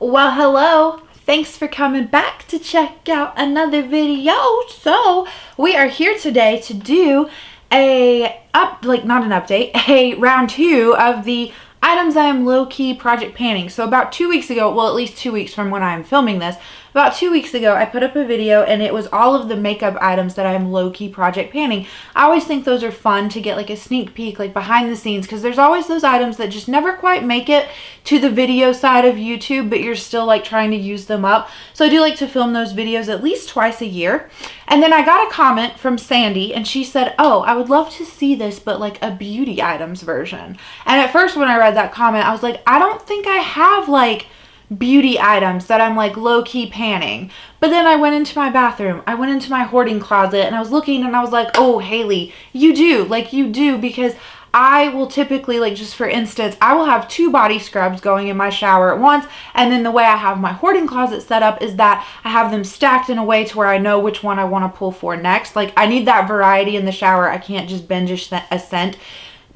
Well, hello. Thanks for coming back to check out another video. So we are here today to do a round two of the items I am low-key project panning. So about 2 weeks ago, well, at least 2 weeks from when I'm filming this, about 2 weeks ago, I put up a video and it was all of the makeup items that I'm low-key project panning. I always think those are fun to get like a sneak peek, like behind the scenes, because there's always those items that just never quite make it to the video side of YouTube, but you're still like trying to use them up. So I do like to film those videos at least twice a year. And then I got a comment from Sandy and she said, oh, I would love to see this, but like a beauty items version. And at first when I read that comment, I was like, I don't think I have like beauty items that I'm like low-key panning. But then I went into my bathroom, I went into my hoarding closet and I was looking and I was like, oh, Haley, you do, because I will typically, like, just for instance, I will have 2 body scrubs going in my shower at once, and then the way I have my hoarding closet set up is that I have them stacked in a way to where I know which one I want to pull for next. Like, I need that variety in the shower. I can't just binge a scent.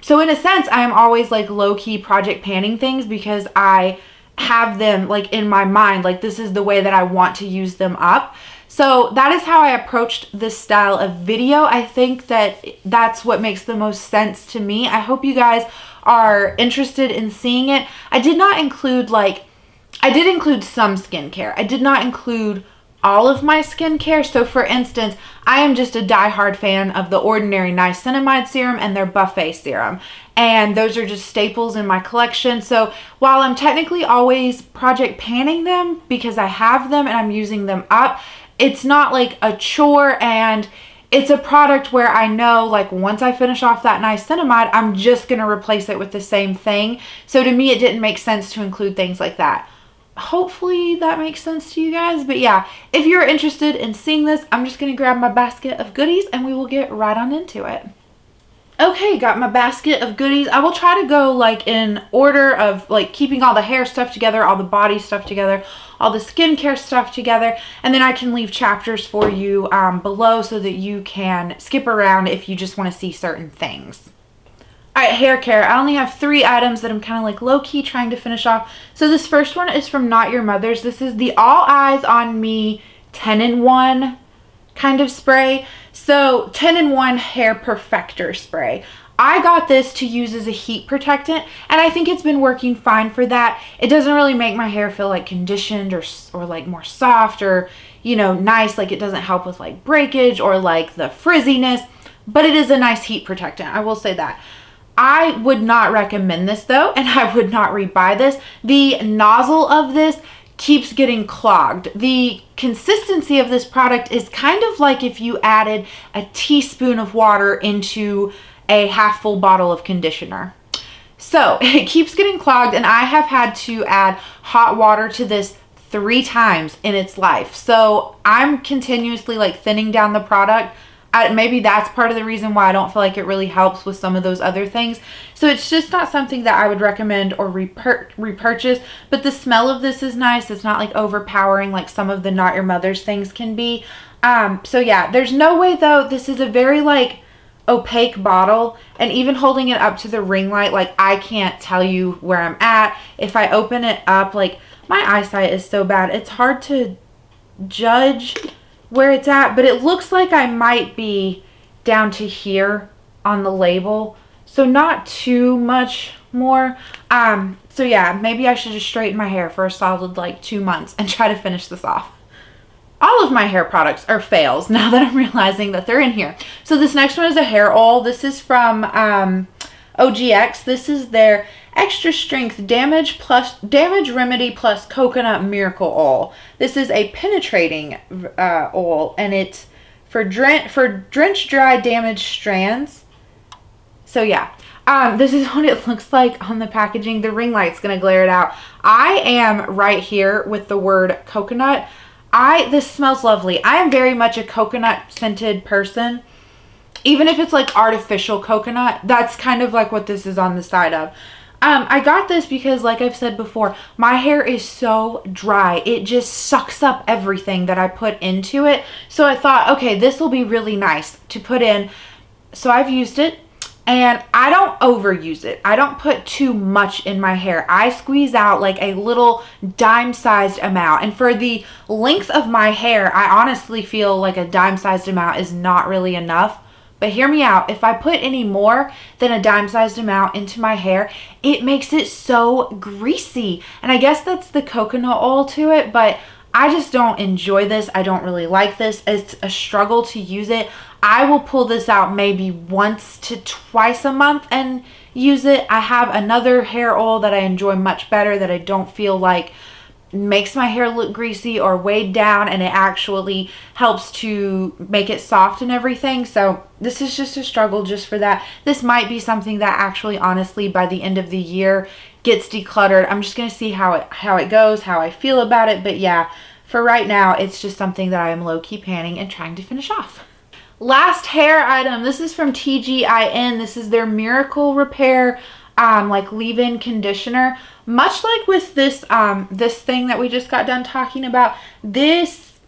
So in a sense, I am always like low-key project panning things because I have them like in my mind, like this is the way that I want to use them up. So that is how I approached this style of video. I think that that's what makes the most sense to me. I hope you guys are interested in seeing it. I did include some skincare. I did not include all of my skincare. So for instance, I am just a diehard fan of the Ordinary Niacinamide serum and their Buffet serum. And those are just staples in my collection. So while I'm technically always project panning them because I have them and I'm using them up, it's not like a chore, and it's a product where I know like once I finish off that niacinamide, I'm just going to replace it with the same thing. So to me, it didn't make sense to include things like that. Hopefully that makes sense to you guys. But yeah, if you're interested in seeing this, I'm just going to grab my basket of goodies and we will get right on into it. Okay, got my basket of goodies. I will try to go like in order of like keeping all the hair stuff together, all the body stuff together, all the skincare stuff together, and then I can leave chapters for you below so that you can skip around if you just want to see certain things. Alright, hair care. I only have 3 items that I'm kind of like low-key trying to finish off. So this first one is from Not Your Mother's. This is the All Eyes on Me 10-in-1 kind of spray. So 10-in-1 hair perfector spray. I got this to use as a heat protectant and I think it's been working fine for that. It doesn't really make my hair feel like conditioned or like more soft or, you know, nice. Like it doesn't help with like breakage or like the frizziness, but it is a nice heat protectant. I will say that. I would not recommend this though, and I would not rebuy this. The nozzle of this keeps getting clogged. The consistency of this product is kind of like if you added a teaspoon of water into a half full bottle of conditioner. So it keeps getting clogged, and I have had to add hot water to this 3 times in its life. So I'm continuously like thinning down the product. Maybe that's part of the reason why I don't feel like it really helps with some of those other things. So it's just not something that I would recommend or repurchase. But the smell of this is nice. It's not like overpowering like some of the Not Your Mother's things can be. So yeah, there's no way though. This is a very like opaque bottle, and even holding it up to the ring light, like I can't tell you where I'm at. If I open it up, like my eyesight is so bad, it's hard to judge where it's at, but it looks like I might be down to here on the label, so not too much more. So yeah, maybe I should just straighten my hair for a solid like 2 months and try to finish this off. All of my hair products are fails now that I'm realizing that they're in here. So this next one is a hair oil. This is from OGX. This is their extra strength damage remedy plus coconut miracle oil. This is a penetrating oil, and it's for drenched dry damaged strands. So yeah, this is what it looks like on the packaging. The ring light's gonna glare it out. I am right here with the word coconut. This smells lovely. I am very much a coconut scented person. Even if it's like artificial coconut, that's kind of like what this is on the side of. I got this because, like I've said before, my hair is so dry. It just sucks up everything that I put into it. So I thought, okay, this will be really nice to put in. So I've used it. and I don't overuse it. I don't put too much in my hair. I squeeze out like a little dime-sized amount. And for the length of my hair, I honestly feel like a dime-sized amount is not really enough. But hear me out. If I put any more than a dime-sized amount into my hair, it makes it so greasy. And I guess that's the coconut oil to it, but I just don't enjoy this. I don't really like this. It's a struggle to use it. I will pull this out maybe once to twice a month and use it. I have another hair oil that I enjoy much better that I don't feel like makes my hair look greasy or weighed down, and it actually helps to make it soft and everything. So this is just a struggle just for that. This might be something that actually, honestly, by the end of the year gets decluttered. I'm just going to see how it goes, how I feel about it. But yeah, for right now, it's just something that I am low-key panning and trying to finish off. Last hair item. This is from TGIN. This is their Miracle Repair like leave-in conditioner. Much like with this this thing that we just got done talking about, this,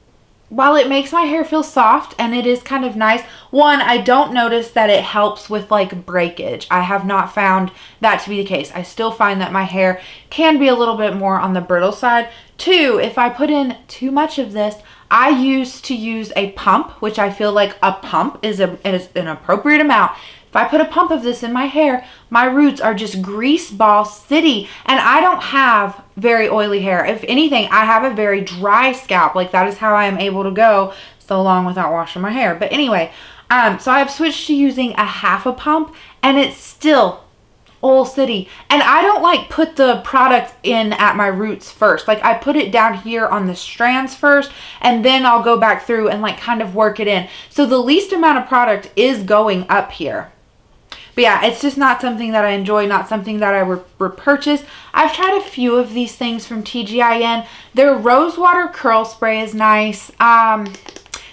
while it makes my hair feel soft and it is kind of nice, one, I don't notice that it helps with like breakage. I have not found that to be the case. I still find that my hair can be a little bit more on the brittle side. Two, if I put in too much of this, I used to use a pump, which I feel like a pump is an appropriate amount. If I put a pump of this in my hair, my roots are just grease ball city, and I don't have very oily hair. If anything, I have a very dry scalp. Like, that is how I am able to go so long without washing my hair. But anyway, so I have switched to using a half a pump, and it's still oil city. And I don't like put the product in at my roots first. Like, I put it down here on the strands first, and then I'll go back through and like kind of work it in. So the least amount of product is going up here. But yeah, it's just not something that I enjoy, not something that I repurchase. I've tried a few of these things from TGIN. Their Rosewater Curl Spray is nice.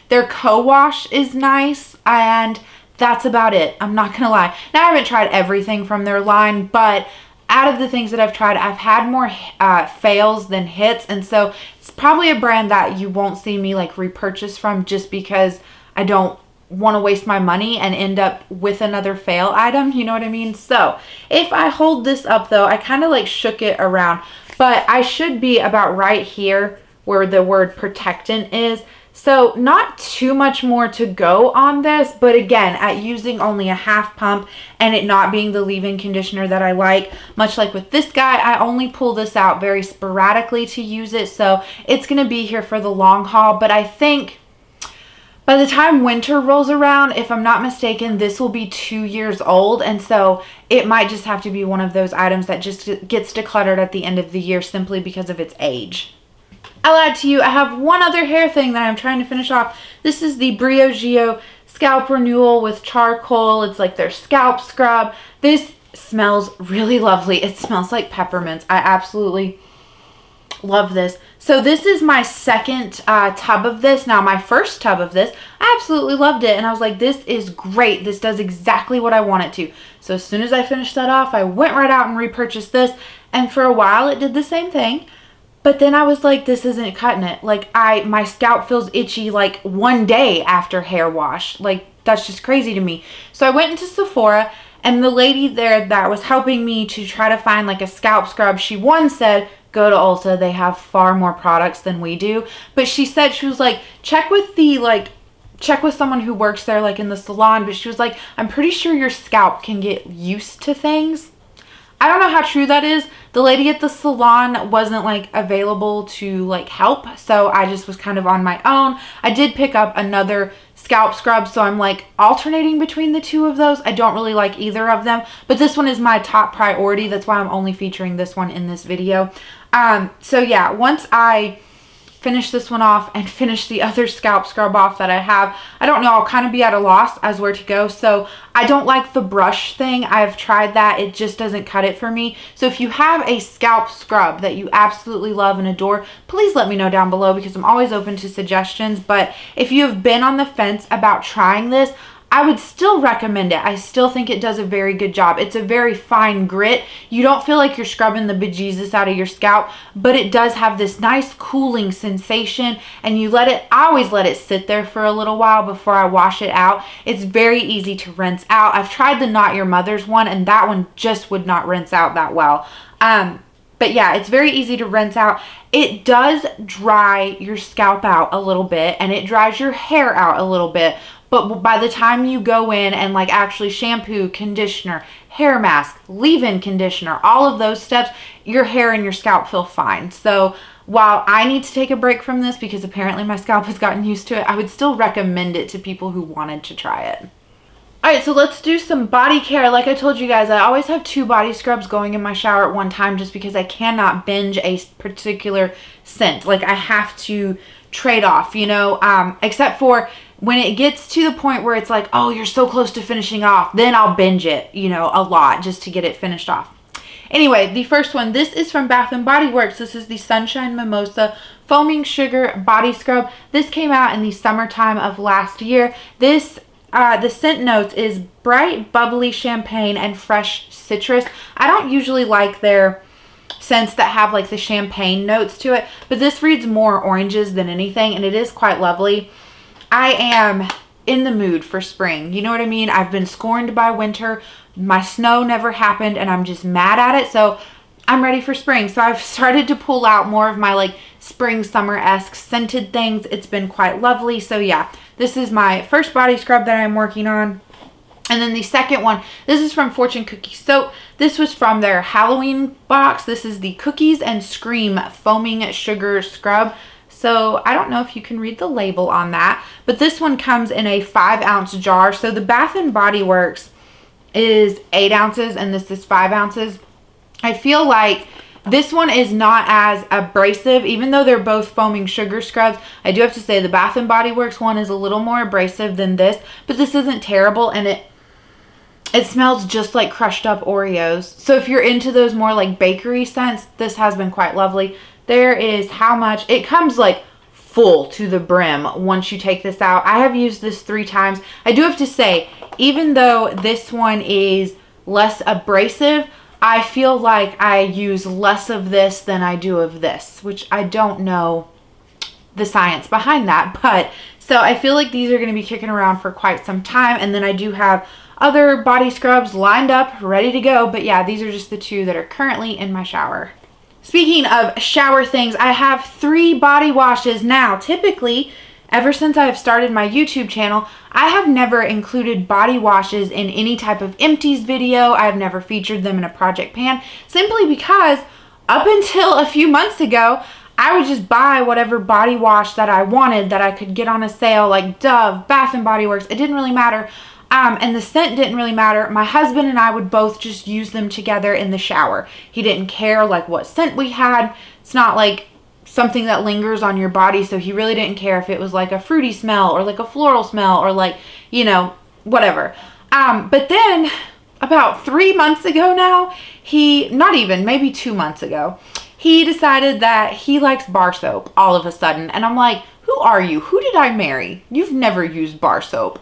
Their Co-Wash is nice. And that's about it. I'm not going to lie. Now, I haven't tried everything from their line, but out of the things that I've tried, I've had more fails than hits. And so it's probably a brand that you won't see me like repurchase from, just because I don't want to waste my money and end up with another fail item, you know what I mean? So if I hold this up though, I kind of like shook it around, but I should be about right here where the word protectant is. So not too much more to go on this, but again, at using only a half pump and it not being the leave-in conditioner that I like, much like with this guy, I only pull this out very sporadically to use it. So it's going to be here for the long haul, but I think by the time winter rolls around, if I'm not mistaken, this will be 2 years old. And so it might just have to be one of those items that just gets decluttered at the end of the year simply because of its age. I lied to you. I have one other hair thing that I'm trying to finish off. This is the Briogeo Scalp Renewal with Charcoal. It's like their scalp scrub. This smells really lovely. It smells like peppermints. I absolutely love this. So this is my second tub of this. Now, my first tub of this, I absolutely loved it. And I was like, this is great. This does exactly what I want it to. So as soon as I finished that off, I went right out and repurchased this. And for a while, it did the same thing. But then I was like, this isn't cutting it. Like, my scalp feels itchy like one day after hair wash. Like, that's just crazy to me. So I went into Sephora, and the lady there that was helping me to try to find like a scalp scrub, she said, go to Ulta. They have far more products than we do. But she said, she was like, check with someone who works there, like in the salon. But she was like, I'm pretty sure your scalp can get used to things. I don't know how true that is. The lady at the salon wasn't like available to like help, so I just was kind of on my own. I did pick up another scalp scrub, so I'm like alternating between the two of those. I don't really like either of them, but this one is my top priority. That's why I'm only featuring this one in this video. So yeah, once I finish this one off and finish the other scalp scrub off that I have, I don't know, I'll kind of be at a loss as where to go. So I don't like the brush thing. I've tried that. It just doesn't cut it for me. So if you have a scalp scrub that you absolutely love and adore, please let me know down below, because I'm always open to suggestions. But if you have been on the fence about trying this, I would still recommend it. I still think it does a very good job. It's a very fine grit. You don't feel like you're scrubbing the bejesus out of your scalp, but it does have this nice cooling sensation, and I always let it sit there for a little while before I wash it out. It's very easy to rinse out. I've tried the Not Your Mother's one, and that one just would not rinse out that well. But yeah, it's very easy to rinse out. It does dry your scalp out a little bit, and it dries your hair out a little bit. But by the time you go in and like actually shampoo, conditioner, hair mask, leave-in conditioner, all of those steps, your hair and your scalp feel fine. So while I need to take a break from this because apparently my scalp has gotten used to it, I would still recommend it to people who wanted to try it. Alright, so let's do some body care. Like I told you guys, I always have 2 body scrubs going in my shower at one time just because I cannot binge a particular scent. Like I have to trade off, you know, except for when it gets to the point where it's like, oh, you're so close to finishing off, then I'll binge it, you know, a lot just to get it finished off. Anyway, the first one, this is from Bath & Body Works. This is the Sunshine Mimosa Foaming Sugar Body Scrub. This came out in the summertime of last year. This the scent notes is bright, bubbly champagne and fresh citrus. I don't usually like their scents that have like the champagne notes to it, but this reads more oranges than anything, and it is quite lovely. I am in the mood for spring. You know what I mean? I've been scorned by winter. My snow never happened, and I'm just mad at it. So I'm ready for spring. So I've started to pull out more of my like spring, summer-esque scented things. It's been quite lovely. So yeah, this is my first body scrub that I'm working on. And then the second one, this is from Fortune Cookie Soap. This was from their Halloween box. This is the Cookies and Scream Foaming Sugar Scrub. So I don't know if you can read the label on that, but this one comes in a 5-ounce jar. So the Bath & Body Works is 8 ounces and this is 5 ounces. I feel like this one is not as abrasive, even though they're both foaming sugar scrubs. I do have to say the Bath & Body Works one is a little more abrasive than this, but this isn't terrible, and it smells just like crushed up Oreos. So if you're into those more like bakery scents, this has been quite lovely. There is how much, it comes like full to the brim once you take this out. I have used this 3 times. I do have to say, even though this one is less abrasive, I feel like I use less of this than I do of this, which I don't know the science behind that. But so I feel like these are going to be kicking around for quite some time. And then I do have other body scrubs lined up, ready to go. But yeah, these are just the 2 that are currently in my shower. Speaking of shower things, I have 3 body washes now. Typically, ever since I have started my YouTube channel, I have never included body washes in any type of empties video. I have never featured them in a project pan, simply because up until a few months ago, I would just buy whatever body wash that I wanted that I could get on a sale, like Dove, Bath & Body Works. It didn't really matter. And the scent didn't really matter. My husband and I would both just use them together in the shower. He didn't care like what scent we had. It's not like something that lingers on your body, so he really didn't care if it was like a fruity smell or like a floral smell or like, you know, whatever. But then about 3 months ago now, not even, maybe 2 months ago, he decided that he likes bar soap all of a sudden. And I'm like, who are you? Who did I marry? You've never used bar soap.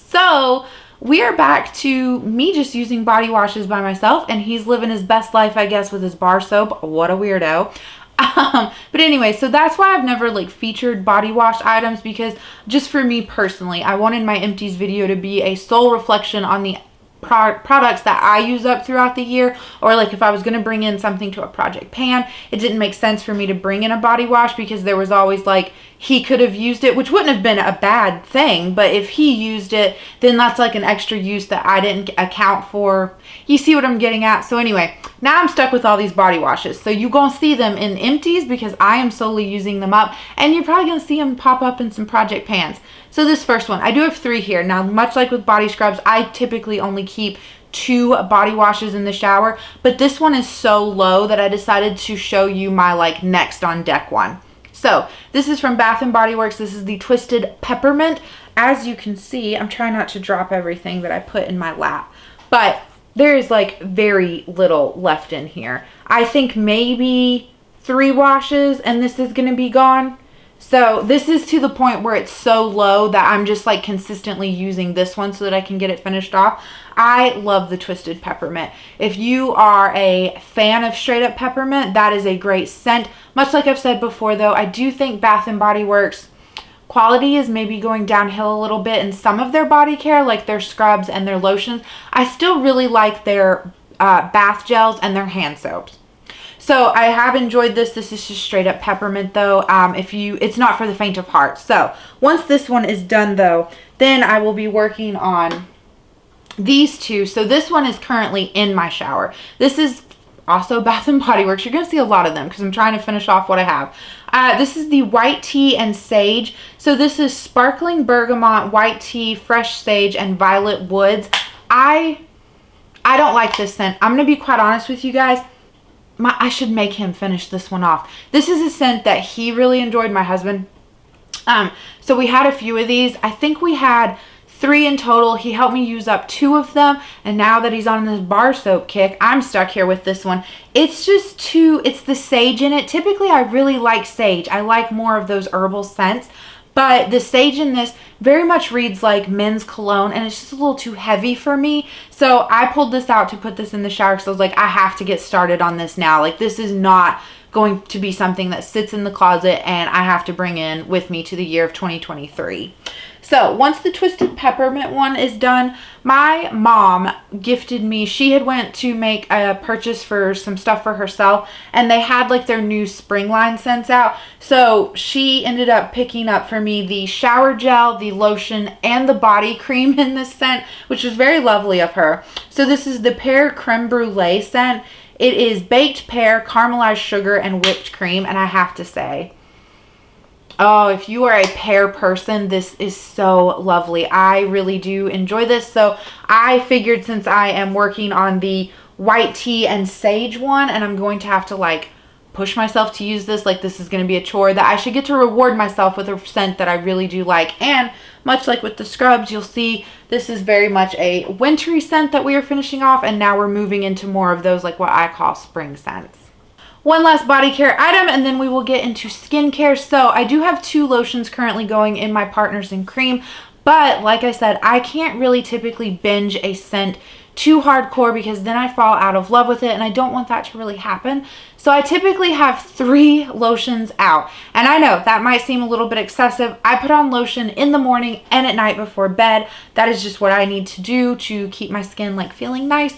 So we are back to me just using body washes by myself, and he's living his best life, I guess, with his bar soap. What a weirdo. But anyway, so that's why I've never like featured body wash items, because just for me personally, I wanted my empties video to be a sole reflection on the products that I use up throughout the year, or like if I was going to bring in something to a project pan, it didn't make sense for me to bring in a body wash because there was always like he could have used it, which wouldn't have been a bad thing, but if he used it, then that's like an extra use that I didn't account for. You see what I'm getting at? So anyway, now I'm stuck with all these body washes. So you're going to see them in empties because I am solely using them up, and you're probably going to see them pop up in some project pans. So this first one, I do have 3 here. Now, much like with body scrubs, I typically only keep 2 body washes in the shower, but this one is so low that I decided to show you my like next on deck one. So this is from Bath & Body Works. This is the Twisted Peppermint. As you can see, I'm trying not to drop everything that I put in my lap, but there is like very little left in here. I think maybe 3 washes and this is going to be gone. So this is to the point where it's so low that I'm just like consistently using this one so that I can get it finished off. I love the Twisted Peppermint. If you are a fan of straight up peppermint, that is a great scent. Much like I've said before though, I do think Bath and Body Works quality is maybe going downhill a little bit in some of their body care, like their scrubs and their lotions. I still really like their bath gels and their hand soaps. So I have enjoyed this. This is just straight up peppermint though. It's not for the faint of heart. So once this one is done though, then I will be working on these two. So this one is currently in my shower. This is also Bath and Body Works. You're going to see a lot of them because I'm trying to finish off what I have. This is the white tea and sage. So this is sparkling bergamot, white tea, fresh sage, and violet woods. I don't like this scent. I'm going to be quite honest with you guys. I should make him finish this one off. This is a scent that he really enjoyed, my husband. So we had a few of these. I think we had 3 in total. He helped me use up 2 of them. And now that he's on this bar soap kick, I'm stuck here with this one. It's just it's the sage in it. Typically, I really like sage. I like more of those herbal scents. But the sage in this very much reads like men's cologne, and it's just a little too heavy for me. So I pulled this out to put this in the shower because I was like, I have to get started on this now. Like, this is not going to be something that sits in the closet and I have to bring in with me to the year of 2023. So once the Twisted Peppermint one is done, my mom gifted me, she had went to make a purchase for some stuff for herself, and they had like their new spring line scents out. So she ended up picking up for me the shower gel, the lotion, and the body cream in this scent, which was very lovely of her. So this is the Pear Creme Brulee scent. It is baked pear, caramelized sugar, and whipped cream, and I have to say, oh, if you are a pear person, this is so lovely. I really do enjoy this. So I figured since I am working on the white tea and sage one, and I'm going to have to like push myself to use this, like this is going to be a chore, that I should get to reward myself with a scent that I really do like. And much like with the scrubs, you'll see this is very much a wintry scent that we are finishing off, and now we're moving into more of those like what I call spring scents. One last body care item, and then we will get into skincare. So I do have 2 lotions currently going in my Partners in Cream, but like I said, I can't really typically binge a scent too hardcore because then I fall out of love with it, and I don't want that to really happen. So I typically have 3 lotions out, and I know that might seem a little bit excessive. I put on lotion in the morning and at night before bed. That is just what I need to do to keep my skin like feeling nice.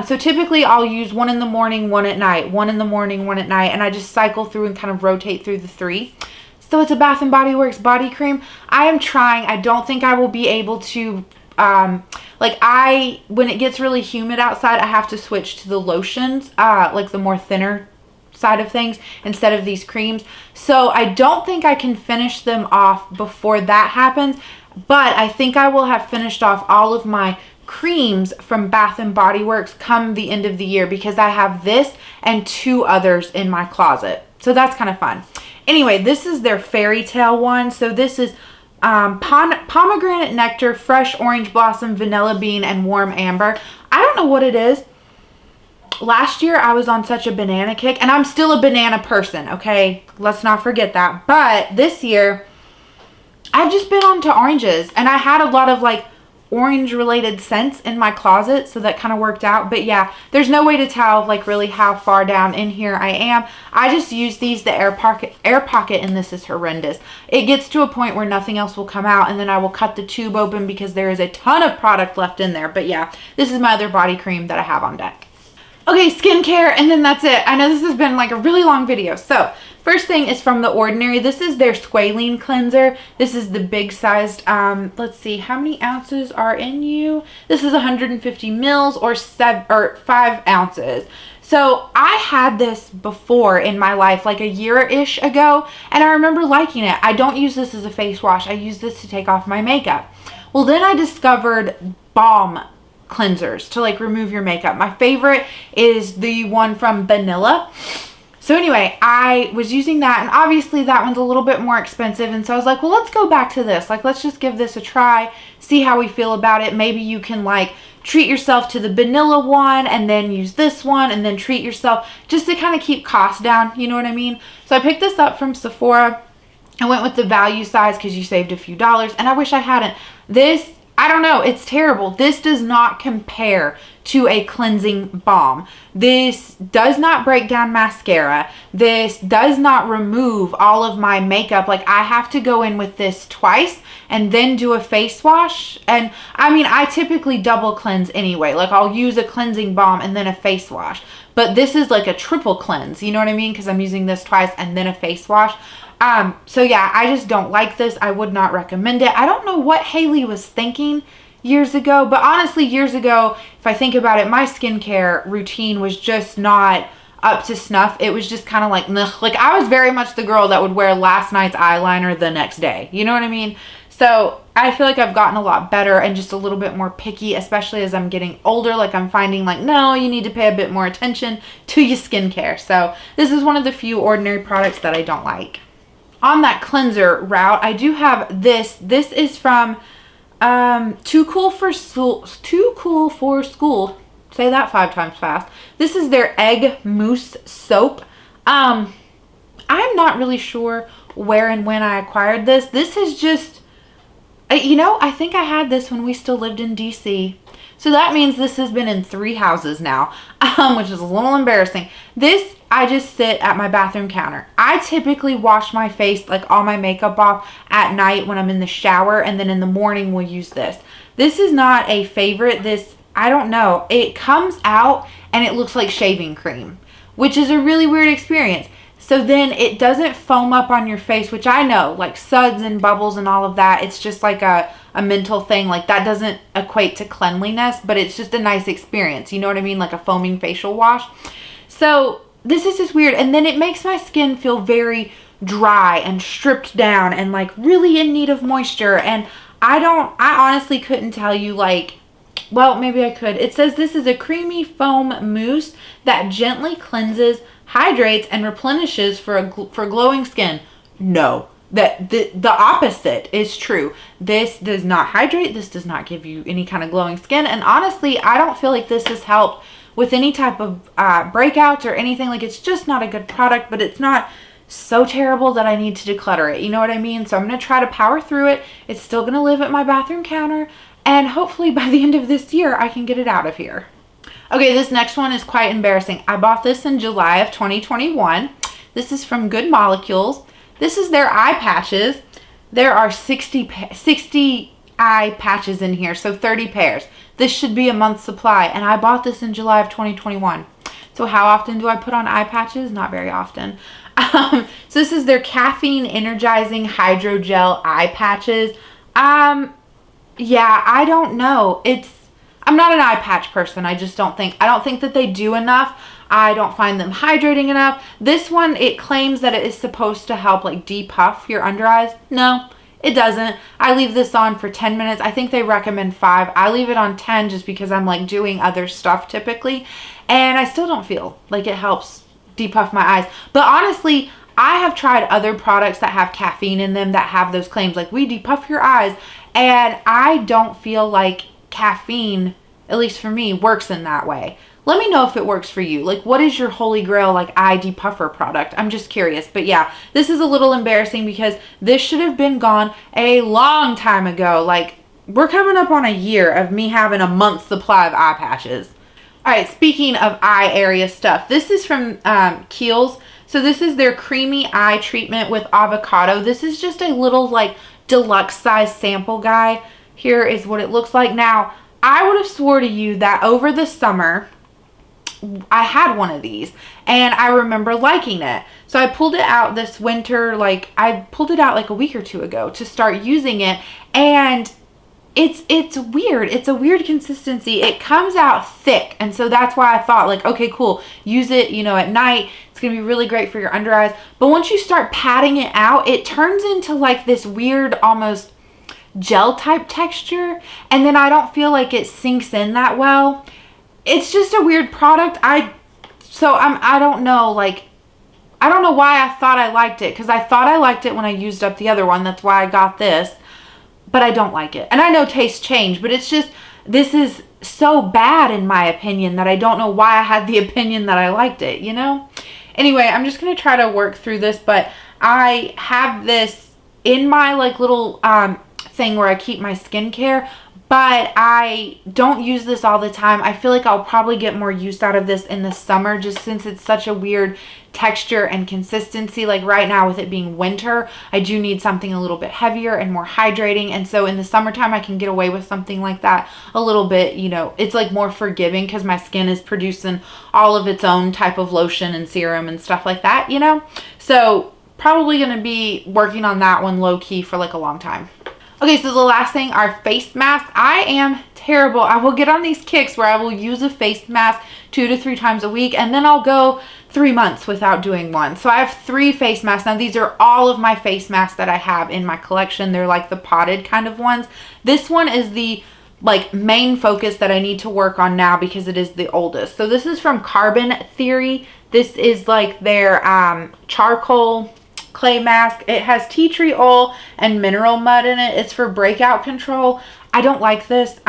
So typically I'll use 1 in the morning, 1 at night, 1 in the morning, 1 at night, and I just cycle through and kind of rotate through the 3. So it's a Bath and Body Works body cream. I am trying. I don't think I will be able to, when it gets really humid outside, I have to switch to the lotions, like the more thinner side of things instead of these creams. So I don't think I can finish them off before that happens, but I think I will have finished off all of my creams from Bath and Body Works come the end of the year, because I have this and 2 others in my closet. So that's kind of fun. Anyway, this is their Fairy Tale one. So this is pomegranate nectar, fresh orange blossom, vanilla bean, and warm amber. I don't know what it is. Last year I was on such a banana kick, and I'm still a banana person, okay? Let's not forget that. But this year I've just been on to oranges, and I had a lot of like orange related scents in my closet, so that kind of worked out. But yeah, there's no way to tell like really how far down in here I am. I just use these. The air pocket in this is horrendous. It gets to a point where nothing else will come out, and then I will cut the tube open because there is a ton of product left in there. But yeah, this is my other body cream that I have on deck. Okay, skincare, and then that's it. I know this has been like a really long video. So first thing is from The Ordinary. This is their squalene cleanser. This is the big sized, let's see, how many ounces are in you? This is 150 mils or 5 ounces. So I had this before in my life, like a year-ish ago, and I remember liking it. I don't use this as a face wash. I use this to take off my makeup. Well, then I discovered balm cleansers to like remove your makeup. My favorite is the one from Vanilla. So anyway, I was using that, and obviously that one's a little bit more expensive, and so I was like, well, let's go back to this. Like, let's just give this a try, see how we feel about it. Maybe you can like treat yourself to the vanilla one and then use this one and then treat yourself, just to kind of keep costs down, you know what I mean? So I picked this up from Sephora. I went with the value size because you saved a few dollars, and I wish I hadn't. This, I don't know, it's terrible. This does not compare to a cleansing balm. This does not break down mascara. This does not remove all of my makeup. Like, I have to go in with this twice and then do a face wash. And I mean, I typically double cleanse anyway. Like, I'll use a cleansing balm and then a face wash. But this is like a triple cleanse, you know what I mean? Because I'm using this twice and then a face wash. So yeah, I just don't like this. I would not recommend it. I don't know what Haley was thinking years ago, but honestly, years ago, if I think about it, my skincare routine was just not up to snuff. It was just kind of like, ugh. Like, I was very much the girl that would wear last night's eyeliner the next day. You know what I mean? So I feel like I've gotten a lot better and just a little bit more picky, especially as I'm getting older. Like, I'm finding like, no, you need to pay a bit more attention to your skincare. So this is one of the few Ordinary products that I don't like. On that cleanser route, I do have this. This is from Too Cool for School. Say that 5 times fast. This is their egg mousse soap. I'm not really sure where and when I acquired this. This is just, you know, I think I had this when we still lived in DC. So that means this has been in 3 houses now, which is a little embarrassing. This, I just sit at my bathroom counter. I typically wash my face, like all my makeup off at night when I'm in the shower, and then in the morning we'll use this. This is not a favorite. This, I don't know. It comes out and it looks like shaving cream, which is a really weird experience. So then it doesn't foam up on your face, which I know, like suds and bubbles and all of that. It's just like a mental thing. Like, that doesn't equate to cleanliness, but it's just a nice experience. You know what I mean? Like a foaming facial wash. So this is just weird. And then it makes my skin feel very dry and stripped down and like really in need of moisture. And I honestly couldn't tell you, like, well, maybe I could. It says this is a creamy foam mousse that gently cleanses, hydrates, and replenishes for glowing skin. No, that the opposite is true. This does not hydrate. This does not give you any kind of glowing skin. And honestly, I don't feel like this has helped with any type of breakouts or anything. Like, it's just not a good product, but it's not so terrible that I need to declutter it. You know what I mean? So I'm going to try to power through it. It's still going to live at my bathroom counter. And hopefully by the end of this year, I can get it out of here. Okay, this next one is quite embarrassing. I bought this in July of 2021. This is from Good Molecules. This is their eye patches. There are 60 eye patches in here, so 30 pairs. This should be a month's supply, and I bought this in July of 2021. So how often do I put on eye patches? Not very often. So this is their caffeine energizing hydrogel eye patches. Yeah, I don't know. I'm not an eye patch person. I don't think that they do enough. I don't find them hydrating enough. This one, it claims that it is supposed to help like depuff your under eyes. No, it doesn't. I leave this on for 10 minutes. I think they recommend 5. I leave it on 10 just because I'm like doing other stuff typically. And I still don't feel like it helps depuff my eyes. But honestly, I have tried other products that have caffeine in them that have those claims like we depuff your eyes. And I don't feel like caffeine, at least for me, works in that way. Let me know if it works for you. Like, what is your holy grail, like, eye depuffer product? I'm just curious. But yeah, this is a little embarrassing because this should have been gone a long time ago. Like, we're coming up on a year of me having a month's supply of eye patches. All right, speaking of eye area stuff, this is from Kiehl's. So this is their creamy eye treatment with avocado. This is just a little, like, deluxe size sample guy. Here is what it looks like. Now, I would have swore to you that over the summer, I had one of these and I remember liking it. So I pulled it out this winter, like I pulled it out like a week or 2 ago to start using it, and it's weird. It's a weird consistency. It comes out thick, and so that's why I thought like, okay, cool, use it, you know, at night. It's gonna be really great for your under eyes. But once you start patting it out, it turns into like this weird, almost gel type texture, and then I don't feel like it sinks in that well. It's just a weird product. I don't know, like, I don't know why I thought I liked it, because I thought I liked it when I used up the other one. That's why I got this, but I don't like it. And I know tastes change, but it's just, this is so bad in my opinion that I don't know why I had the opinion that I liked it, you know? Anyway, I'm just going to try to work through this, but I have this in my like little thing where I keep my skincare, but I don't use this all the time. I feel like I'll probably get more use out of this in the summer, just since it's such a weird texture and consistency. Like right now with it being winter, I do need something a little bit heavier and more hydrating. And so in the summertime, I can get away with something like that a little bit, you know, it's like more forgiving because my skin is producing all of its own type of lotion and serum and stuff like that, you know? So probably going to be working on that one low key for like a long time. Okay, so the last thing are face masks. I am terrible. I will get on these kicks where I will use a face mask 2 to 3 times a week, and then I'll go 3 months without doing one. So I have 3 face masks. Now these are all of my face masks that I have in my collection. They're like the potted kind of ones. This one is the like main focus that I need to work on now because it is the oldest. So this is from Carbon Theory. This is like their charcoal clay mask. It has tea tree oil and mineral mud in it. It's for breakout control. I don't like this.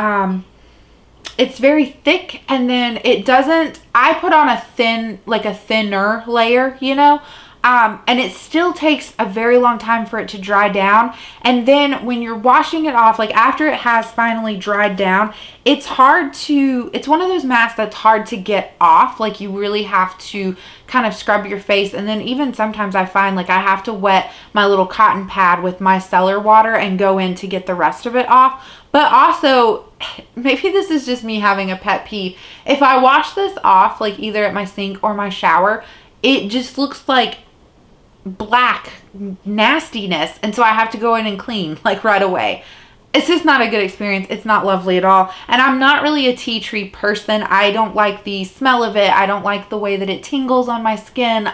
It's very thick, and then it doesn't, I put on a thin, like a thinner layer, you know, and it still takes a very long time for it to dry down. And then when you're washing it off, like after it has finally dried down, it's hard to, it's one of those masks that's hard to get off. Like you really have to kind of scrub your face. And then even sometimes I find like I have to wet my little cotton pad with micellar water and go in to get the rest of it off. But also, maybe this is just me having a pet peeve. If I wash this off, like either at my sink or my shower, it just looks like black nastiness. And so I have to go in and clean like right away. It's just not a good experience. It's not lovely at all. And I'm not really a tea tree person. I don't like the smell of it. I don't like the way that it tingles on my skin.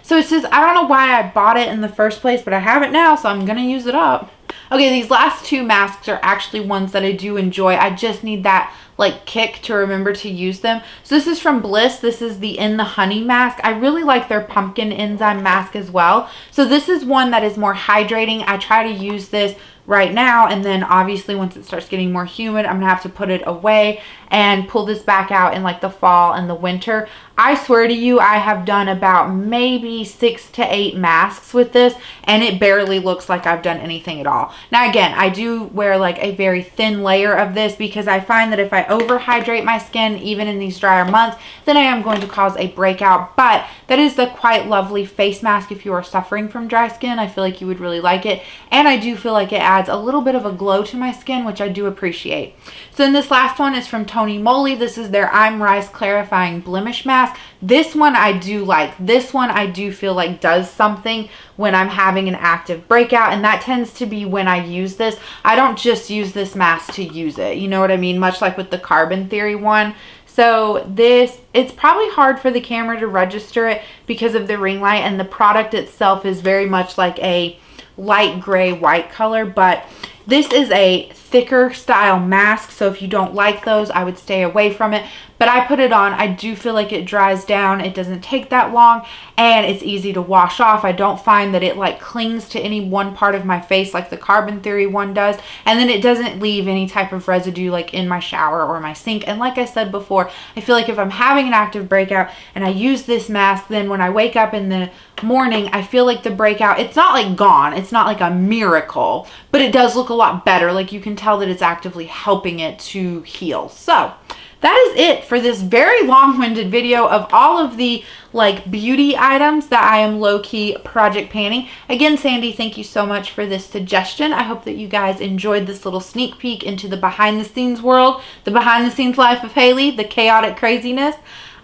So it's just, I don't know why I bought it in the first place, but I have it now, so I'm going to use it up. Okay, these last 2 masks are actually ones that I do enjoy. I just need that like kick to remember to use them. So this is from Bliss. This is the In the Honey mask. I really like their pumpkin enzyme mask as well. So this is one that is more hydrating. I try to use this right now, and then obviously once it starts getting more humid, I'm gonna have to put it away and pull this back out in like the fall and the winter. I swear to you, I have done about maybe 6 to 8 masks with this, and it barely looks like I've done anything at all. Now again, I do wear like a very thin layer of this because I find that if I overhydrate my skin, even in these drier months, then I am going to cause a breakout. But that is the quite lovely face mask if you are suffering from dry skin. I feel like you would really like it, and I do feel like it adds a little bit of a glow to my skin, which I do appreciate. So then this last one is from Tony Moly. This is their I'm Rice Clarifying Blemish Mask. This one I do like. This one I do feel like does something when I'm having an active breakout, and that tends to be when I use this. I don't just use this mask to use it, you know what I mean? Much like with the Carbon Theory one. So this, it's probably hard for the camera to register it because of the ring light, and the product itself is very much like a light gray white color, but this is a thicker style mask, so if you don't like those, I would stay away from it. But I put it on. I do feel like it dries down. It doesn't take that long, and it's easy to wash off. I don't find that it like clings to any one part of my face like the Carbon Theory one does, and then it doesn't leave any type of residue like in my shower or my sink. And like I said before, I feel like if I'm having an active breakout and I use this mask, then when I wake up in the morning, I feel like the breakout, it's not like gone. It's not like a miracle, but it does look a lot better. Like you can tell that it's actively helping it to heal. So that is it for this very long-winded video of all of the like beauty items that I am low-key project panning. Again, Sandy, thank you so much for this suggestion. I hope that you guys enjoyed this little sneak peek into the behind-the-scenes world, the behind-the-scenes life of Haley, the chaotic craziness.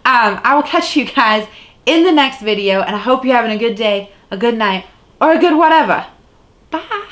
I will catch you guys in the next video, and I hope you're having a good day, a good night, or a good whatever. Bye.